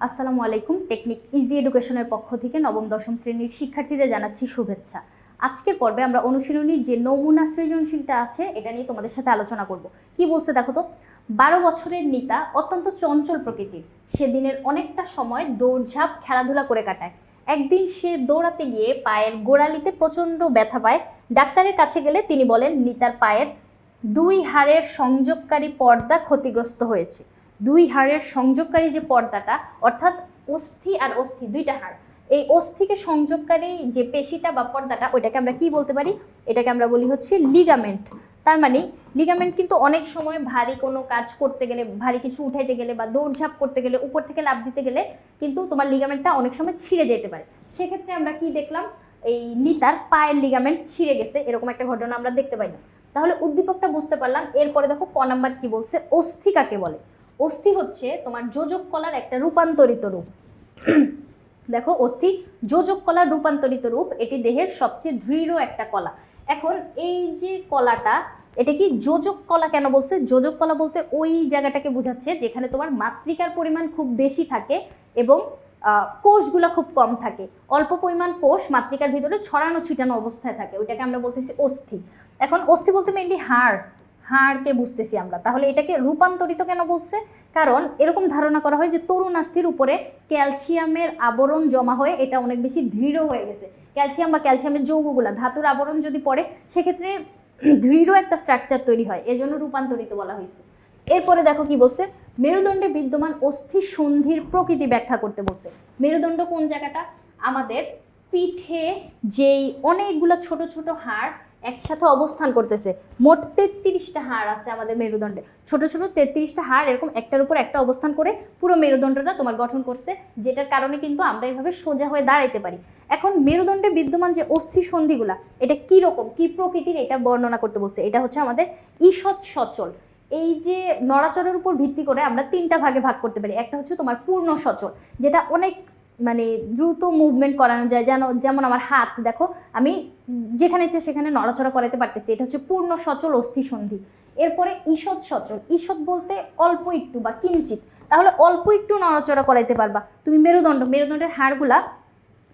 আসসালামু আলাইকুম। Technique easy এডুকেশনের পক্ষ থেকে নবম দশম শ্রেণীর শিক্ষার্থীদের জানাচ্ছি শুভেচ্ছা। আজকের পর্বে আমরা অনুশীলনী যে নমুনা সৃজনশীলটা আছে এটা নিয়ে তোমাদের সাথে আলোচনা করব। কি বলছে দেখো তো, 12 বছরের নিতা অত্যন্ত চঞ্চল প্রকৃতির। সেদিনের অনেকটা সময় দৌড়ঝাঁপ খেলাধুলা করে কাটায়। একদিন সে দৌড়াতে গিয়ে পায়ের গোড়ালিতে প্রচণ্ড ব্যথা পায়। ডাক্তারের কাছে গেলে তিনি বলেন নিতার পায়ের 2 হাড়ের সংযোগকারী পর্দা ক্ষতিগ্রস্ত হয়েছে। 2 হাড়ের সংযোগকারী যে পর্দাটা, অর্থাৎ অস্থি আর অস্থি দুইটা হাড়, এই অস্থিকে সংযোগকারী যে পেশিটা বা পর্দাটা, ওইটাকে আমরা কি বলতে পারি? এটাকে আমরা বলি হচ্ছে লিগামেন্ট। তার মানে লিগামেন্ট কিন্তু অনেক সময় ভারী কোনো কাজ করতে গেলে, ভারী কিছু উঠাইতে গেলে বা দৌড়ঝাঁপ করতে গেলে, উপর থেকে লাফ দিতে গেলে কিন্তু তোমার লিগামেন্টটা অনেক সময় ছিঁড়ে যেতে পারে। সেক্ষেত্রে আমরা কি দেখলাম, এই নিতার পায়ের লিগামেন্ট ছিঁড়ে গেছে, এরকম একটা ঘটনা আমরা দেখতে পাই না। তাহলে উদ্দীপকটা বুঝতে পারলাম। এরপরে দেখো ক নাম্বার কি বলছে, অস্থি কাকে বলে। অস্থি হচ্ছে তোমার যোজক কলার একটা রূপান্তরিত রূপ। দেখো, অস্থি যোজক কলার রূপান্তরিত রূপ, এটি দেহের সবচেয়ে দৃঢ় একটা কলা। এখন এই যে কলাটা, এটা কি যোজক কলা কেন বলছে? যোজক কলা বলতে ওই জায়গাটাকে বোঝাচ্ছে যেখানে তোমার মাতৃকার পরিমাণ খুব বেশি থাকে এবং কোষগুলো খুব কম থাকে। অল্প পরিমাণ কোষ মাতৃকার ভিতরে ছড়ানো ছিটানো অবস্থায় থাকে, ওইটাকে আমরা বলতেছি অস্থি। এখন অস্থি বলতে মেইনলি হাড়কে বুঝতেছি আমরা। তাহলে এটাকে রূপান্তরিত কেন বলছে? কারণ এরকম ধারণা করা হয় যে তরুণ আস্থির উপরে ক্যালসিয়ামের আবরণ জমা হয়ে এটা অনেক বেশি দৃঢ় হয়ে গেছে। ক্যালসিয়াম বা ক্যালসিয়ামের যৌগগুলা, ধাতুর আবরণ যদি পড়ে সেক্ষেত্রে দৃঢ় একটা স্ট্রাকচার তৈরি হয়, এজন্য রূপান্তরিত বলা হয়েছে। এরপরে দেখো কি বলছে, মেরুদণ্ডে বিদ্যমান অস্থি সন্ধির প্রকৃতি ব্যাখ্যা করতে বলছে। মেরুদণ্ড কোন জায়গাটা? আমাদের পিঠে যেই অনেকগুলো ছোট ছোট হাড় একসাথে অবস্থান করতেছে। মোট 33টা হাড় আছে আমাদের মেরুদণ্ডে, ছোট ছোট 33টা হাড় এরকম একটার উপর একটা অবস্থান করে পুরো মেরুদণ্ডটা তোমার গঠন করছে, যেটার কারণে কিন্তু আমরা এইভাবে সোজা হয়ে দাঁড়াইতে পারি। এখন মেরুদণ্ডে বিদ্যমান যে অস্থি সন্ধিগুলা, এটা কি রকম, কি প্রকৃতির, এটা বর্ণনা করতে বলছে। এটা হচ্ছে আমাদের ঈষৎ সচল। এই যে নড়াচড়ার উপর ভিত্তি করে আমরা 3টা ভাগে ভাগ করতে পারি। একটা হচ্ছে তোমার পূর্ণ সচল, যেটা অনেক মানে দ্রুত মুভমেন্ট করানো যায়, যেমন আমার হাত দেখো, আমি যেখানে ইচ্ছে সেখানে নড়াচড়া করাতে পারতেছি, এটা হচ্ছে পূর্ণ সচল অস্থি সন্ধি। এরপরে ঈষৎ সচল, ঈষৎ বলতে অল্প একটু বা কিঞ্চিত, তাহলে অল্প একটু নড়াচড়া করাইতে পারবা তুমি। মেরুদণ্ডের হাড়গুলা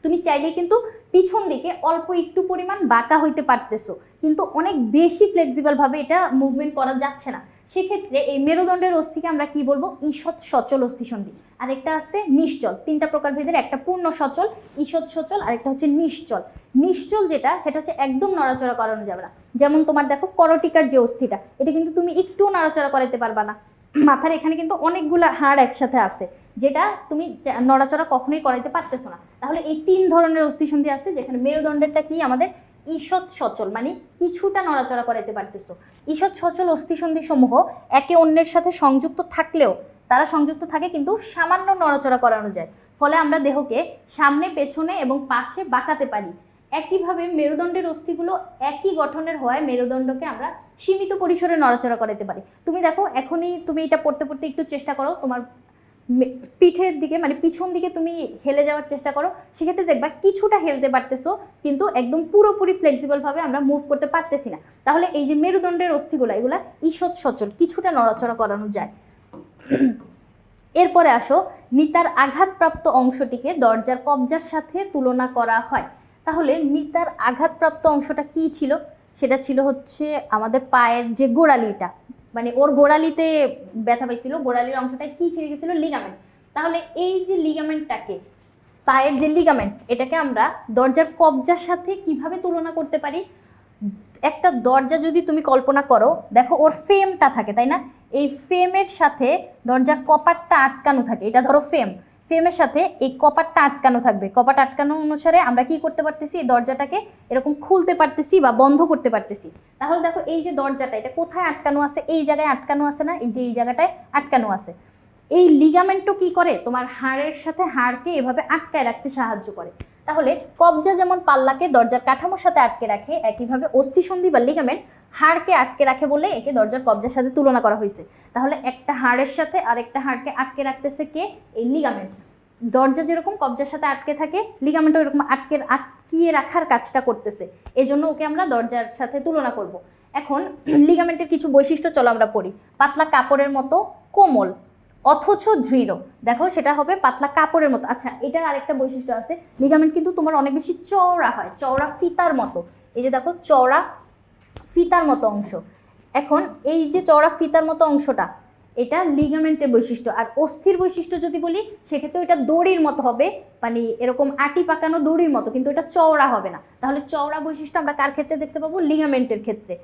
তুমি চাইলে কিন্তু পিছন দিকে অল্প একটু পরিমাণ বাঁকা হইতে পারতেছো, কিন্তু অনেক বেশি ফ্লেক্সিবল ভাবে এটা মুভমেন্ট করা যাচ্ছে না। সেক্ষেত্রে এই মেরুদণ্ডের অস্থিকে আমরা কি বলবো? ঈষৎ সচল অস্থিসন্ধি। আরেকটা আছে নিশ্চল। 3টা প্রকার ভেদের, একটা পূর্ণ সচল, ঈষৎ সচল, আরেকটা হচ্ছে নিশ্চল। নিশ্চল যেটা, সেটা হচ্ছে একদম নড়াচড়া করানো যাবে না। যেমন তোমার দেখো করটিকার যে অস্থিটা, এটা কিন্তু তুমি একটু নড়াচড়া করাতে পারবা না। মাথার এখানে কিন্তু অনেকগুলা হাড় একসাথে আছে, যেটা তুমি নড়াচড়া কখনোই করাইতে পারতেছো না। তাহলে এই 3 ধরনের অস্থিসন্ধি আছে, যেখানে মেরুদণ্ডেরটা কি আমাদের ঈষৎ সচল, মানে কিছুটা নড়াচড়া করাইতে পারতেছো। ঈষৎ সচল অস্থিসন্ধি সমূহ একে অন্যের সাথে সংযুক্ত থাকলেও, তারা সংযুক্ত থাকে কিন্তু সামান্য নড়াচড়া করানো যায়, ফলে আমরা দেহকে সামনে, পেছনে এবং পাশে বাঁকাতে পারি। একইভাবে মেরুদণ্ডের অস্থিগুলো একই গঠনের হওয়ায় মেরুদণ্ডকে আমরা সীমিত পরিসরে নড়াচড়া করাতে পারি। তুমি দেখো, এখনই তুমি এটা পড়তে পড়তে একটু চেষ্টা করো, তোমার পিঠের দিকে মানে পিছন দিকে তুমি হেলে যাওয়ার চেষ্টা করো, সেক্ষেত্রে দেখবা কিছুটা হেলতে পারতেছো, কিন্তু একদম পুরোপুরি ফ্লেক্সিবল ভাবে আমরা মুভ করতে পারতেছি না। তাহলে এই যে মেরুদণ্ডের অস্থিগুলো, এগুলা ঈষৎ সচল, কিছুটা নড়াচড়া করানো যায়। এরপরে আসো, নিতার আঘাতপ্রাপ্ত অংশটিকে দরজার কবজার সাথে তুলনা করা হয়। তাহলে নিতার আঘাতপ্রাপ্ত অংশটা কি ছিল? সেটা ছিল হচ্ছে আমাদের পায়ের যে গোড়ালিটা, মানে ওর গোড়ালিতে ব্যথা পাইছিল, গোড়ালির অংশটায় কি ছিঁড়ে গেছিল? লিগামেন্ট। তাহলে এই যে লিগামেন্টটাকে, পায়ের যে লিগামেন্ট, এটাকে আমরা দরজার কবজার সাথে কিভাবে তুলনা করতে পারি? একটা দরজা যদি তুমি কল্পনা করো, দেখো ওর ফ্রেমটা থাকে, তাই না? এই ফ্রেমের সাথে দরজার কপারটা আটকানো থাকে, এটা ধরো ফ্রেমের সাথে এই কপারটা আটকানো থাকবে। কপার আটকানো অনুসারে আমরা কি করতে পারতেছি? এই দরজাটাকে এরকম খুলতে পারতেছি বা বন্ধ করতে পারতেছি। তাহলে দেখো, এই যে দরজাটা, এটা কোথায় আটকানো আছে? এই জায়গায় আটকানো আছে না? এই যে এই জায়গাটায় আটকানো আছে। এই লিগামেন্টও কি করে? তোমার হাড়ের সাথে হাড়কে এভাবে আটকায় রাখতে সাহায্য করে। তাহলে কবজা যেমন পাল্লাকে দরজার কাঠামোর সাথে আটকে রাখে, একইভাবে অস্থিসন্ধি বা লিগামেন্ট হাড়কে আটকে রাখে বলে একে দরজার কবজার সাথে তুলনা করা হয়েছে। তাহলে একটা হাড়ের সাথে আরেকটা হাড়কে আটকে রাখতেছে কে? এই লিগামেন্ট। দরজা যেরকম কবজার সাথে আটকে থাকে, লিগামেন্টও এরকম আটকিয়ে রাখার কাজটা করতেছে, এজন্য ওকে আমরা দরজার সাথে তুলনা করব। এখন লিগামেন্টের কিছু বৈশিষ্ট্য চলো আমরা পড়ি। পাতলা কাপড়ের মতো কোমল, অথচ দৃঢ়, দেখো সেটা হবে পাতলা কাপড়ের মতো। আচ্ছা, এটার আরেকটা বৈশিষ্ট্য আছে, লিগামেন্ট কিন্তু তোমার অনেক বেশি চওড়া হয়, চওড়া ফিতার মতো। এই যে দেখো চওড়া ফিতার মতো অংশ। এখন এই যে চওড়া ফিতার মতো অংশটা, এটা লিগামেন্টের বৈশিষ্ট্য। আর অস্থির বৈশিষ্ট্য যদি বলি, সেক্ষেত্রে এটা দড়ির মতো হবে, মানে এরকম আটি পাকানো দড়ির মতো, কিন্তু এটা চওড়া হবে না। তাহলে চওড়া বৈশিষ্ট্য আমরা কার ক্ষেত্রে দেখতে পাবো? লিগামেন্টের ক্ষেত্রে।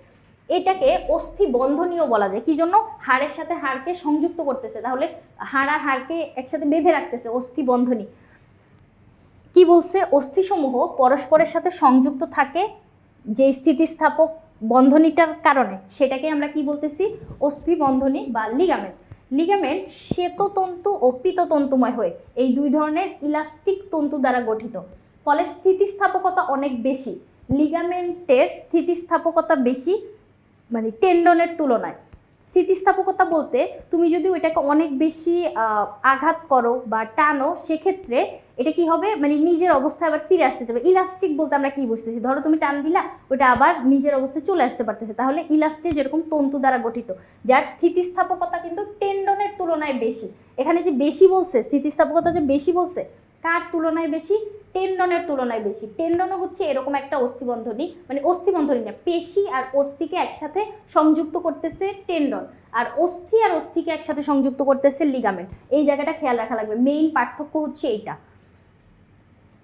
এটাকে অস্থি বন্ধনীয় বলা যায়। কি জন্য? হাড়ের সাথে হাড়কে সংযুক্ত করতেছে, তাহলে হাড় আর হাড়কে একসাথে বেঁধে রাখতেছে, অস্থি বন্ধনী। কি বলছে? অস্থিসমূহ পরস্পরের সাথে সংযুক্ত থাকে যে স্থিতিস্থাপক বন্ধনীটার কারণে, সেটাকে আমরা কি বলতেছি? অস্থি বন্ধনী বা লিগামেন্ট। লিগামেন্ট শ্বেততন্তু ও পীততন্তুময় হয়ে এই দুই ধরনের ইলাস্টিক তন্তু দ্বারা গঠিত, ফলে স্থিতিস্থাপকতা অনেক বেশি। লিগামেন্টের স্থিতিস্থাপকতা বেশি, মানে টেন্ডনের তুলনায়। স্থিতিস্থাপকতা বলতে তুমি যদি ওইটাকে অনেক বেশি আঘাত করো বা টানো, সেক্ষেত্রে এটা কি হবে? মানে নিজের অবস্থায় আবার ফিরে আসতে যাবে। ইলাস্টিক বলতে আমরা কি বুঝতেছি? ধরো তুমি টান দিলা, ওইটা আবার নিজের অবস্থায় চলে আসতে পারতেছে। তাহলে ইলাস্টিক যেরকম তন্তু দ্বারা গঠিত, যার স্থিতিস্থাপকতা কিন্তু টেন্ডনের তুলনায় বেশি। এখানে যে বেশি বলছে, স্থিতিস্থাপকতা যে বেশি বলছে, কার তুলনায় বেশি? টেন্ডনের তুলনায় বেশি। টেন্ডনও হচ্ছে এরকম একটা অস্থিবন্ধনী, মানে অস্থিবন্ধনী না, পেশি আর অস্থিকে একসাথে সংযুক্ত করতেছে টেন্ডন, আর অস্থি আর অস্থিকে একসাথে সংযুক্ত করতেছে লিগামেন্ট। এই জায়গাটা খেয়াল রাখা লাগবে, মেইন পার্থক্য হচ্ছে এইটা।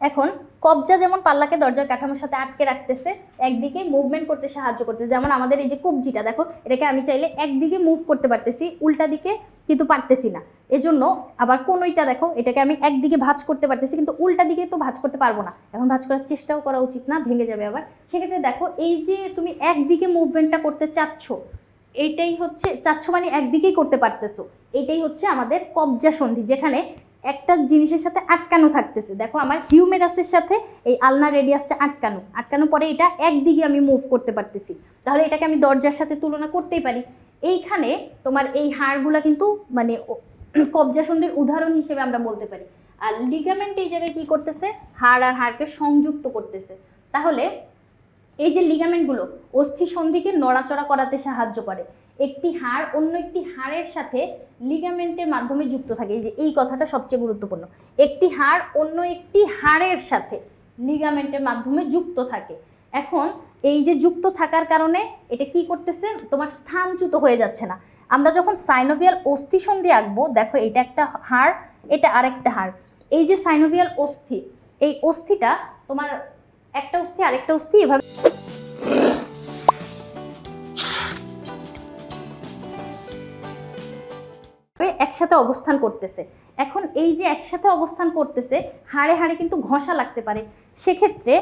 এখন কবজা যেমন পাল্লাকে দরজার কাঠামোর সাথে আটকে রাখতেছে, একদিকে মুভমেন্ট করতে সাহায্য করতেছে। যেমন আমাদের এই যে কবজিটা দেখো, এটাকে আমি চাইলে একদিকে মুভ করতে পারতেছি, উল্টা দিকে কিন্তু পারতেছি না। এজন্য আবার কোনইটা দেখো, এটাকে আমি একদিকে ভাঁজ করতে পারতেছি, কিন্তু উল্টা দিকে তো ভাঁজ করতে পারবো না। এখন ভাঁজ করার চেষ্টাও করা উচিত না, ভেঙে যাবে আবার। সেক্ষেত্রে দেখো, এই যে তুমি একদিকে মুভমেন্টটা করতে চাচ্ছ, এইটাই হচ্ছে চাচ্ছ মানে একদিকেই করতে পারতেছো, এইটাই হচ্ছে আমাদের কবজা সন্ধি, যেখানে একটা জিনিসের সাথে আটকানো থাকতেছে। দেখো আমার হিউমেরাসের সাথে এই আলনা রেডিয়াসটা আটকানো পরে এটা একদিকে আমি মুভ করতে পারতেছি। তাহলে এটাকে আমি দরজার সাথে তুলনা করতেই পারি। এইখানে তোমার এই হাড়গুলা কিন্তু মানে কবজা সন্ধির উদাহরণ হিসেবে আমরা বলতে পারি। আর লিগামেন্ট এই জায়গায় কি করতেছে? হাড় আর হাড়কে সংযুক্ত করতেছে। তাহলে এই যে লিগামেন্টগুলো অস্থি সন্ধিকে নড়াচড়া করাতে সাহায্য করে। একটি হাড় অন্য একটি হাড়ের সাথে লিগামেন্টের মাধ্যমে যুক্ত থাকে। এই যে এই কথাটা সবচেয়ে গুরুত্বপূর্ণ, একটি হাড় অন্য একটি হাড়ের সাথে লিগামেন্টের মাধ্যমে যুক্ত থাকে। এখন এই যে যুক্ত থাকার কারণে এটা কি করতেছে? তোমার স্থানচ্যুত হয়ে যাচ্ছে না। আমরা যখন সাইনোভিয়াল অস্থি সন্ধি আঁকবো, দেখো এটা একটা হাড়, এটা আরেকটা হাড়। এই যে সাইনোভিয়াল অস্থি, এই অস্থিটা তোমার একটা অস্থি আরেকটা অস্থি এভাবে একসাথে অবস্থান করতেছে। এখন এই যে একসাথে অবস্থান করতেছে, হাড়ে হাড়ে কিন্তু ঘষা লাগতে পারে। সেক্ষেত্রে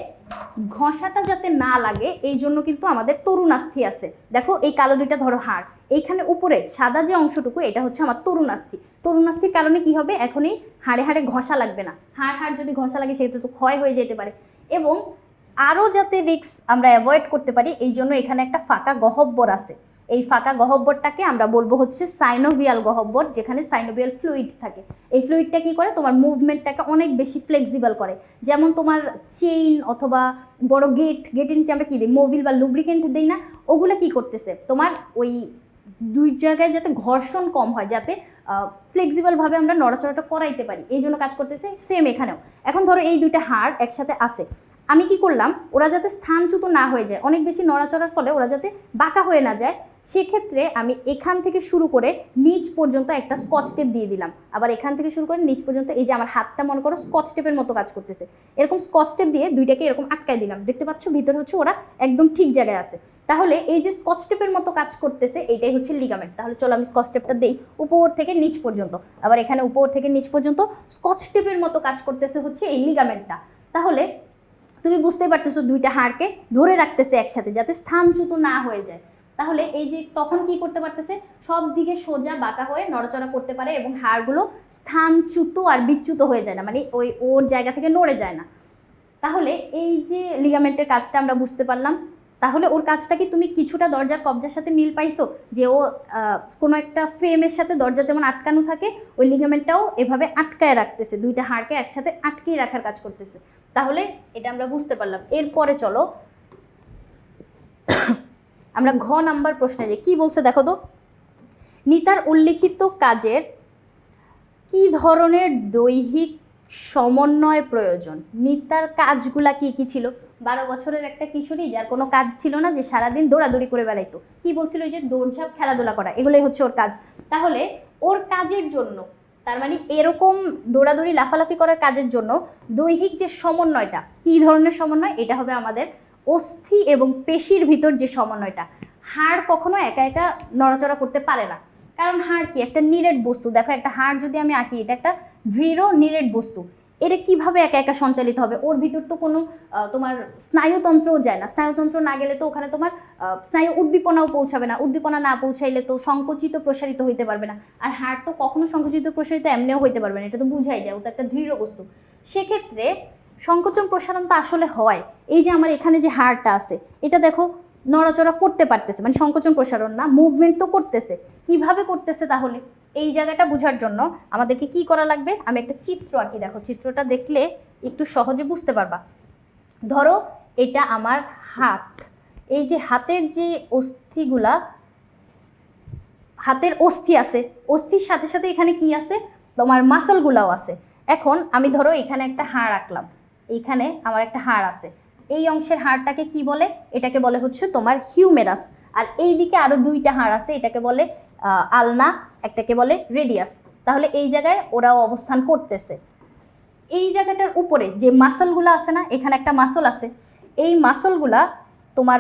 ঘষাটা যাতে না লাগে, এই জন্য কিন্তু আমাদের তরুণাস্থি আছে। দেখো এই কালো দুইটা ধরো হাড়, এইখানে উপরে সাদা যে অংশটুকু, এটা হচ্ছে আমার তরুণাস্থি। তরুণাস্থির কারণে কি হবে? এখনই হাড়ে হাড়ে ঘষা লাগবে না। হাড় যদি ঘষা লাগে, সেক্ষেত্রে তো ক্ষয় হয়ে যেতে পারে। এবং আরও যাতে রিস্ক আমরা অ্যাভয়েড করতে পারি, এই জন্য এখানে একটা ফাঁকা গহ্বর আছে। এই ফাঁকা গহ্বরটাকে আমরা বলবো হচ্ছে সাইনোভিয়াল গহ্বর, যেখানে সাইনোভিয়াল ফ্লুইড থাকে। এই ফ্লুইডটা কি করে? তোমার মুভমেন্টটাকে অনেক বেশি ফ্লেক্সিবল করে। যেমন তোমার চেইন অথবা বড় গেটের নিচে আমরা কি দিই? মোবিল বা লুব্রিকেন্ট দিই না? ওগুলো কি করতেছে? তোমার ওই দুই জায়গায় যাতে ঘর্ষণ কম হয়, যাতে ফ্লেক্সিবলভাবে আমরা নড়াচড়াটা করাইতে পারি, এই জন্য কাজ করতেছে। সেম এখানেও। এখন ধরো এই দুইটা হাড় একসাথে আছে, আমি কি করলাম? ওরা যাতে স্থানচ্যুত না হয়ে যায়, অনেক বেশি নড়াচড়ার ফলে ওরা যাতে বাঁকা হয়ে না যায়, সেক্ষেত্রে আমি এখান থেকে শুরু করে নিচ পর্যন্ত একটা স্কচ টেপ দিয়ে দিলাম। আবার এখান থেকে শুরু করে নিচ পর্যন্ত, এই যে আমার হাতটা মনে করো স্কচ টেপের মতো কাজ করতেছে, এরকম স্কচ টেপ দিয়ে দুইটাকে এরকম আটকায় দিলাম। দেখতে পাচ্ছ ভিতরে হচ্ছে ওরা একদম ঠিক জায়গায় আছে। তাহলে এই যে স্কচ টেপের মতো কাজ করতেছে, এইটাই হচ্ছে লিগামেন্ট। তাহলে চলো আমি স্কচ টেপটা দেই উপর থেকে নিচ পর্যন্ত। আবার এখানে উপর থেকে নিচ পর্যন্ত স্কচ টেপের মতো কাজ করতেছে হচ্ছে এই লিগামেন্টটা। তাহলে তুমি বুঝতে পারতেছো দুইটা হাড়কে ধরে রাখতেছে একসাথে, যাতে স্থানচ্যুত না হয়ে যায়। তাহলে এই যে তখন কি করতে পারতেছে? সব দিকে সোজা বাঁকা হয়ে নড়াচড়া করতে পারে, এবং হাড়গুলো স্থানচ্যুত আর বিচ্যুত হয়ে যায় না, মানে ওর জায়গা থেকে নড়ে যায় না। তাহলে এই যে লিগামেন্টের কাজটা আমরা বুঝতে পারলাম। তাহলে ওর কাজটা কি তুমি কিছুটা দরজার কবজার সাথে মিল পাইছো? যে ও কোনো একটা ফ্রেমের সাথে দরজা যেমন আটকানো থাকে, ওই লিগামেন্টটাও এভাবে আটকায় রাখতেছে, দুইটা হাড়কে একসাথে আটকিয়ে রাখার কাজ করতেছে। তাহলে এটা আমরা বুঝতে পারলাম। এরপরে চলো আমরা ঘ নাম্বার প্রশ্নে যাই। কি বলছে দেখো তো? নিতার উল্লিখিত কাজের কি ধরনের দৈহিক সমন্বয় প্রয়োজন? নিতার কাজগুলা কি কি ছিল? 12 বছরের একটা কিশোরী, যার কোনো কাজ ছিল না, যে সারাদিন দৌড়াদৌড়ি করে বেড়াইতো। কি বলছিল? যে দৌড়ঝাঁপ, খেলাধুলা করা, এগুলোই হচ্ছে ওর কাজ। তাহলে ওর কাজের জন্য, তার মানে এরকম দৌড়াদৌড়ি লাফালাফি করার কাজের জন্য দৈহিক যে সমন্বয়টা, কি ধরনের সমন্বয়? এটা হবে আমাদের অস্থি এবং পেশির ভিতর যে সমন্বয়টা। হাড় কখনো একা একা নড়াচড়া করতে পারে না, কারণ হাড় কি একটা নিরেট বস্তু। দেখো, একটা হাড় যদি আমি আঁকি, এটা একটা দৃঢ় নিরেট বস্তু, এটা কিভাবে একা একা সঞ্চালিত হবে? ওর ভিতর তো কোনো তোমার স্নায়ুতন্ত্রও যায় না। স্নায়ুতন্ত্র না গেলে তো ওখানে তোমার স্নায়ু উদ্দীপনাও পৌঁছাবে না। উদ্দীপনা না পৌঁছাইলে তো সংকুচিত প্রসারিত হইতে পারবে না। আর হাড় তো কখনো সংকুচিত প্রসারিত এমনিও হইতে পারবে না, এটা তো বুঝাই যায়, ও তো একটা দৃঢ় বস্তু। সেক্ষেত্রে সংকোচন প্রসারণ তো আসলে হয়। এই যে আমার এখানে যে হাড়টা আছে, এটা দেখো নড়াচড়া করতে পারতেছে, মানে সংকোচন প্রসারণ না, মুভমেন্ট তো করতেছে। কিভাবে করতেছে? তাহলে এই জায়গাটা বোঝার জন্য আমাদেরকে কি করা লাগবে? আমি একটা চিত্র আঁকি, দেখো চিত্রটা দেখলে একটু সহজে বুঝতে পারবা। ধরো এটা আমার হাত, এই যে হাতের যে অস্থিগুলা, হাতের অস্থি আছে, অস্থির সাথে সাথে এখানে কি আছে? তোমার মাসলগুলাও আছে। এখন আমি ধরো এখানে একটা হাড় আঁকলাম, এইখানে আমার একটা হাড় আছে। এই অংশের হাড়টাকে কি বলে? এটাকে বলে হচ্ছে তোমার হিউমেরাস। আর এই দিকে আরো দুইটা হাড় আছে, এটাকে বলে আলনা, একটাকে বলে রেডিয়াস। তাহলে এই জায়গায় ওরাও অবস্থান করতেছে। এই জায়গাটার উপরে যে মাসলগুলো আছে না, এখানে একটা মাসল আছে, এই মাসলগুলা তোমার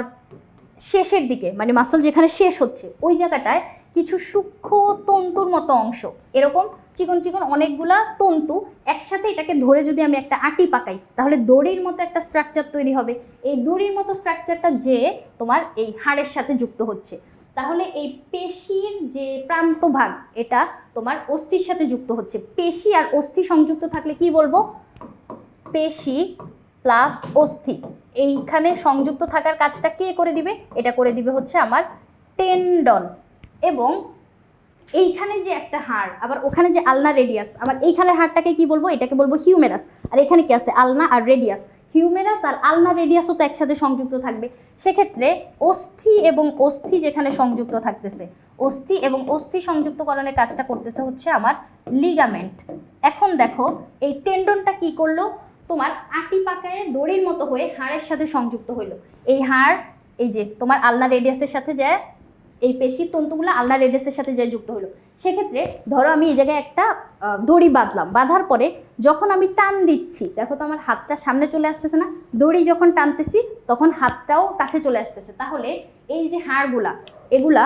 শেষের দিকে, মানে মাসল যেখানে শেষ হচ্ছে ওই জায়গাটায় কিছু সূক্ষ্ম তন্তুর মতো অংশ, এরকম চিকন চিকন অনেকগুলা তন্তু একসাথে, এটাকে ধরে যদি আমি একটা আটি পাকাই, তাহলে দড়ির মতো একটা স্ট্রাকচার তৈরি হবে। এই দড়ির মতো স্ট্রাকচারটা যে তোমার এই হাড়ের সাথে যুক্ত হচ্ছে, তাহলে এই পেশির যে প্রান্ত ভাগ, এটা তোমার অস্থির সাথে যুক্ত হচ্ছে। পেশি আর অস্থি সংযুক্ত থাকলে কি বলবো? পেশি প্লাস অস্থি। এইখানে সংযুক্ত থাকার কাজটা কে করে দিবে? এটা করে দিবে হচ্ছে আমার টেন্ডন। এবং এইখানে যে একটা হাড়, আবার ওখানে যে আলনা রেডিয়াস, আবার এইখানের হাড়টাকে কি বলবো? এটাকে বলবো হিউমেরাস। আর এখানে কি আছে? আলনা আর রেডিয়াস। হিউমেরাস আর আলনা রেডিয়াসও তো একসাথে সংযুক্ত থাকবে। সেক্ষেত্রে অস্থি এবং অস্থি যেখানে সংযুক্ত থাকতেছে, অস্থি এবং অস্থি সংযুক্তকরণের কাজটা করতেছে হচ্ছে আমার লিগামেন্ট। এখন দেখো এই টেন্ডনটা কি করলো? তোমার আটি পাকায় দড়ির মতো হয়ে হাড়ের সাথে সংযুক্ত হইলো। এই হাড় এই যে তোমার আলনা রেডিয়াসের সাথে যায়, এই পেশির তন্তুগুলো আলনা রেডিয়াসের সাথে যায় যুক্ত হলো। সেক্ষেত্রে ধরো আমি এই জায়গায় একটা দড়ি বাঁধলাম, বাঁধার পরে যখন আমি টান দিচ্ছি, দেখো তো আমার হাতটা সামনে চলে আসতেছে না? দড়ি যখন টানতেছি তখন হাতটাও কাছে চলে আসতেছে। তাহলে এই যে হাড়গুলা, এগুলা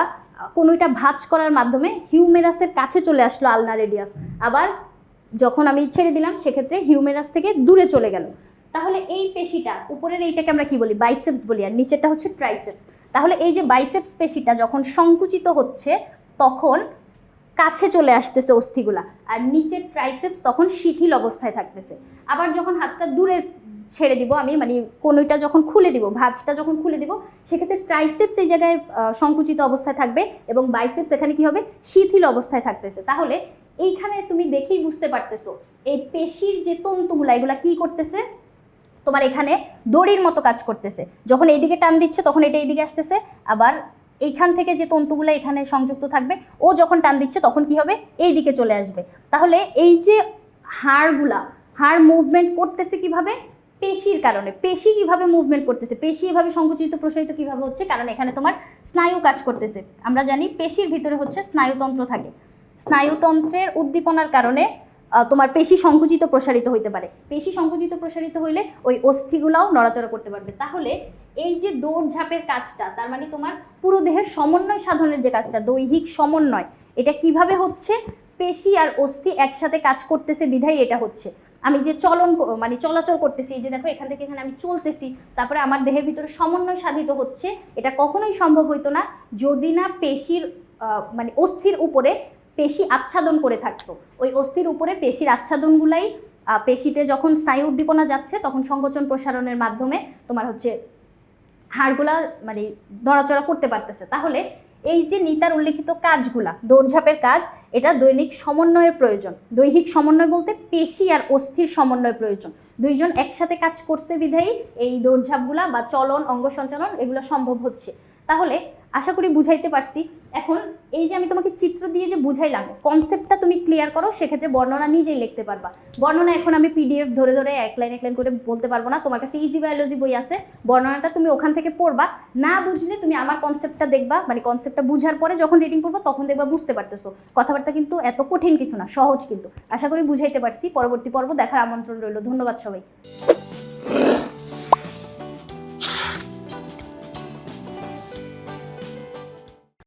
কোনোটা ভাঁজ করার মাধ্যমে হিউমেরাসের কাছে চলে আসলো আলনা রেডিয়াস, আবার যখন আমি ছেড়ে দিলাম সেক্ষেত্রে হিউমেরাস থেকে দূরে চলে গেল। তাহলে এই পেশিটা উপরের এইটাকে আমরা কি বলি? বাইসেপস বলি, আর নিচেরটা হচ্ছে ট্রাইসেপস। তাহলে এই যে বাইসেপস পেশিটা যখন সংকুচিত হচ্ছে তখন কাছে চলে আসতেছে অস্থিগুলা, আর নিচের ট্রাইসেপস তখন শিথিল অবস্থায় থাকতেছে। আবার যখন হাতটা দূরে ছেড়ে দিব আমি, মানে কোনোটা যখন খুলে দিব, ভাঁজটা যখন খুলে দিব, সেক্ষেত্রে ট্রাইসেপস এই জায়গায় সংকুচিত অবস্থায় থাকবে এবং বাইসেপস এখানে কি হবে? শিথিল অবস্থায় থাকতেছে। তাহলে এইখানে তুমি দেখেই বুঝতে পারতেছো এই পেশির যে তন্তুগুলা, এগুলা কি করতেছে? তোমার এখানে দড়ির মতো কাজ করতেছে। যখন এইদিকে টান দিচ্ছে তখন এটা এইদিকে আসতেছে, আবার এইখান থেকে যে তন্তুগুলো এখানে সংযুক্ত থাকবে, ও যখন টান দিচ্ছে তখন কি হবে? এই দিকে চলে আসবে। তাহলে এই যে হাড়গুলা, হাড় মুভমেন্ট করতেছে কিভাবে? পেশির কারণে। পেশি কিভাবে মুভমেন্ট করতেছে? পেশি এভাবে সংকুচিত প্রসারিত কিভাবে হচ্ছে? কারণ এখানে তোমার স্নায়ু কাজ করতেছে। আমরা জানি পেশির ভিতরে হচ্ছে স্নায়ুতন্ত্র থাকে। স্নায়ুতন্ত্রের উদ্দীপনার কারণে তোমার পেশি সংকুচিত প্রসারিত হইতে পারে। পেশি সংকুচিত প্রসারিত হইলে ওই অস্থিগুলাও নড়াচড়া করতে পারবে। তাহলে এই যে দৌড়ঝাঁপের কাজটা, তার মানে তোমার পুরো দেহের সমন্বয় সাধনের যে কাজটা, দৈহিক সমন্বয়, এটা কিভাবে হচ্ছে? পেশি আর অস্থি একসাথে কাজ করতেছে বিধায় এটা হচ্ছে। আমি যে মানে চলাচল করতেছি, এই যে দেখো এখান থেকে এখানে আমি চলতেছি, তারপরে আমার দেহের ভিতরে সমন্বয় সাধিত হচ্ছে, এটা কখনোই সম্ভব হইতো না যদি না পেশির মানে অস্থির উপরে পেশি আচ্ছাদন করে থাকতো। ওই অস্থির উপরে পেশির আচ্ছাদনগুলাই পেশিতে যখন স্নায়ু উদ্দীপনা যাচ্ছে তখন সংকোচন প্রসারণের মাধ্যমে তোমার হচ্ছে হাড়গুলা মানে নড়াচড়া করতে পারতেছে। তাহলে এই যে নিতার উল্লেখিত কাজগুলা, দৌড়ঝাঁপের কাজ, এটা দৈনিক সমন্বয়ের প্রয়োজন। দৈহিক সমন্বয় বলতে পেশি আর অস্থির সমন্বয় প্রয়োজন। দুইজন একসাথে কাজ করছে বিধায়ী এই দৌড়ঝাঁপগুলা বা চলন, অঙ্গ সঞ্চালন এগুলো সম্ভব হচ্ছে। তাহলে আশা করি বুঝাইতে পারছি। এখন এই যে আমি তোমাকে চিত্র দিয়ে যে বুঝাইলাম, কনসেপ্টটা তুমি ক্লিয়ার করো, সেক্ষেত্রে বর্ণনা নিজেই লিখতে পারবা। বর্ণনা এখন আমি পিডিএফ ধরে ধরে এক লাইন করে বলতে পারবো না। তোমার কাছে ইজি বায়োলজি বই আছে, বর্ণনাটা তুমি ওখান থেকে পড়বা। না বুঝলে তুমি আমার কনসেপ্টটা দেখবা, মানে কনসেপ্টটা বুঝার পরে যখন রিডিং করবো তখন দেখবা বুঝতে পারতেছো। কথাবার্তা কিন্তু এত কঠিন কিছু না, সহজ কিন্তু। আশা করি বুঝাইতে পারছি। পরবর্তী পর্ব দেখার আমন্ত্রণ রইল। ধন্যবাদ সবাই।